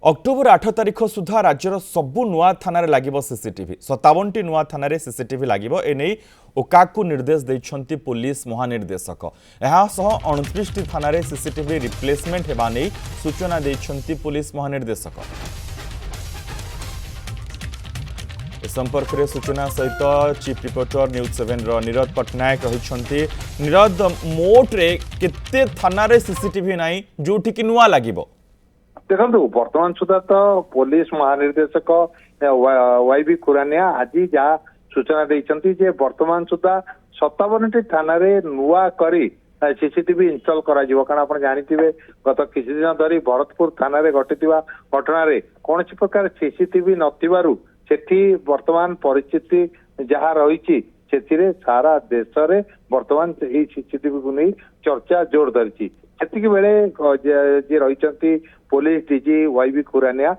October 8 तारिख सुधा राज्यर सबु नुआ थाना लगे सीसीटीवी 57टी नुआ थाना सीसीटीवी लगे एने ओकाकू निर्देश देइछंती पुलिस महानिर्देशक यह 29 थाना सीसीटीवी रिप्लेसमेंट हेबा नै सूचना देइछंती पुलिस महानिर्देशक। संपर्क में सूचना सहित chief reporter news 7 Neerad Patnaik रही। नीरद मोट रे केते थाना सीसीटीवी नाई जोठी कि नुआ लागिबो? देखो वर्तमान सुधा तो पुलिस महानिर्देशक वाईबी खुरानिया आज जहाँ सूचना देइछंती जे वर्तमान सुधा 57टी थाना नुआ करी सीसीटीवी इनस्टॉल करा जिवो। कारण आप जानिथिबे गत किछि दिन धरी भरतपुर थाना रे घटिथिबा घटना रे कोनसी प्रकार सीसीटीवी नथिबारु सेठी वर्तमान परिस्थिति जहाँ रही से सारा देश में वर्तमान सीसीटीवी को नहीं चर्चा जोर धरी। सेतिक बेले जे रही पुलिस डीजी वाईबी खुरानिया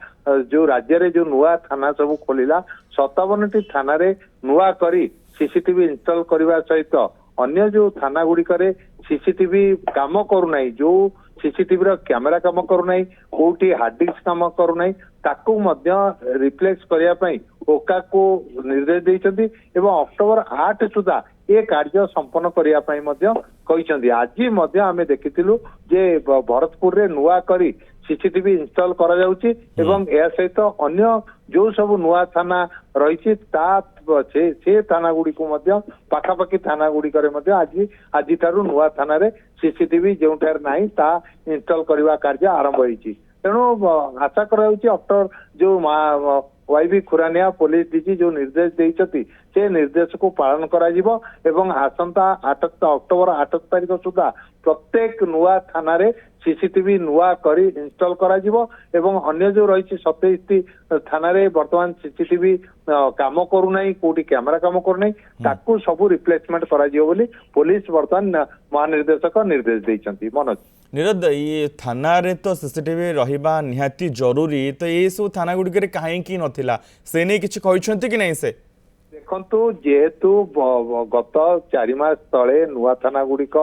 जो राज्य रे जो नुआ थाना सब खोलिला 57टी थाना नुआ करी सीसीटीवी इंस्टॉल करने सहित अन्य जो थाना गुड़िक सीसीटीवी काम करूना जो सीसीटीवी रो कैमेरा काम करूना कोठी हार्ड डिस्क काम करूना ताकू मध्य रिप्लेस करिया पई ओका को निर्देश देइछंती एवं अक्टोबर 8 सुधा ये कार्य संपन्न करिया पई मध्य कहिसंती। आज मध्य आमे देखिथिलु जे भरतपुर रे नुआ करी सीसीटीवी इंस्टॉल करा जाउची एवं या सहित अन्य जो सब नुआ थाना रही से थाना गुड़ी को पाखापाखि थाना गुड़िक आज ठारू नुआ थाना सीसीटीवी जो नहीं ता इंस्टॉल करने कार्य आरंभ होती। तेणु आशा कर जो वाईबी खुरानिया पुलिस डीजी जो निर्देश देइछथि से निर्देश को पालन करा जिवो एवं आसंता अक्टोबर 8 तारिख सुधा प्रत्येक नुआ थाना सीसीटीवी नुआ करी इंस्टॉल करा जिवो एवं अन्य जो रही 27टी थाना वर्तमान सीसीटीवी काम करूना कोटी कैमेरा काम करूना ताकू सबू रिप्लेसमेंट करा जिवो बोली पुलिस वर्तमान महानिर्देशक निर्देश देइछंती। मनोज नीरद ये थाना रे तो सीसीटीवी रहिबा निहाती जरूरी तो ये सब थाना गुडी करे काहे की नथिला से नै किछ कहिसंती कि नै? से देखंतु जेहेतु गत 4 मास तले नुआ थाना गुड़िक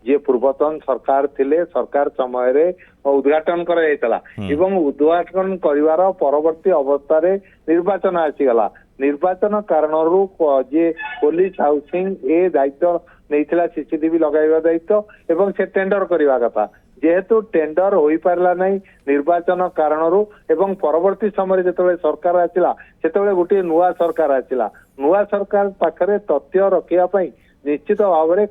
जे पूर्वतन सरकार थिले सरकार समय रे उद्घाटन करा जायतला एवं उद्घाटन करिवार परवर्ती अवस्था रे निर्वाचन आसीगला। निर्वाचन कारणरू जे पुलिस हाउसिंग ए दायित्व नैथिला सीसीटीवी लगाइबा दायित्व एवं से टेंडर करिवा कथा जेहेतु टेंडर होई पारला नहीं निर्वाचन कारणरू एवं परवर्ती समय जेतबे सरकार आसिला सेतबे गोटे नुआ सरकार आसिला नुआ सरकार पाखरे तथ्य रखिया पई निश्चित भाव में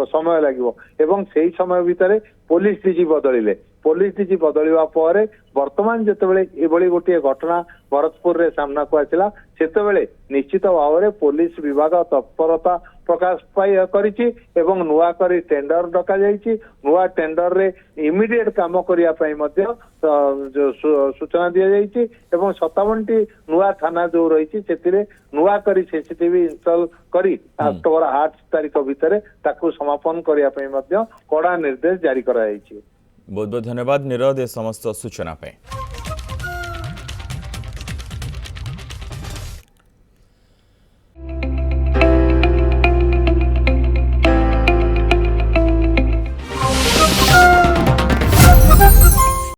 समय लगे एवं से समय भितर पुलिस डीजी बदलिले पुलिस डीजी बदलिवा पर वर्तमान जितेबाला ये गोटे घटना भरतपुर रे सामना को आसिला सेतेबेले निश्चित भाव में पुलिस विभाग तत्परता प्रकाश पाई करिछि एवं नुआ करी टेंडर डका जाइछि। नुआ टेंडर रे इमिडिएट काम करिया पई मध्य जो सूचना दिया जाइछि एवं 57टी नुआ थाना जो रही से नुआ करी सीसीटीवी इंस्टॉल करी अक्टोबर 8 तारिख भितर ताकू समापन करिया पई मध्य कड़ा निर्देश जारी करा जाइछि। बहुत बहुत धन्यवाद नीरद ए समस्त सूचना पे।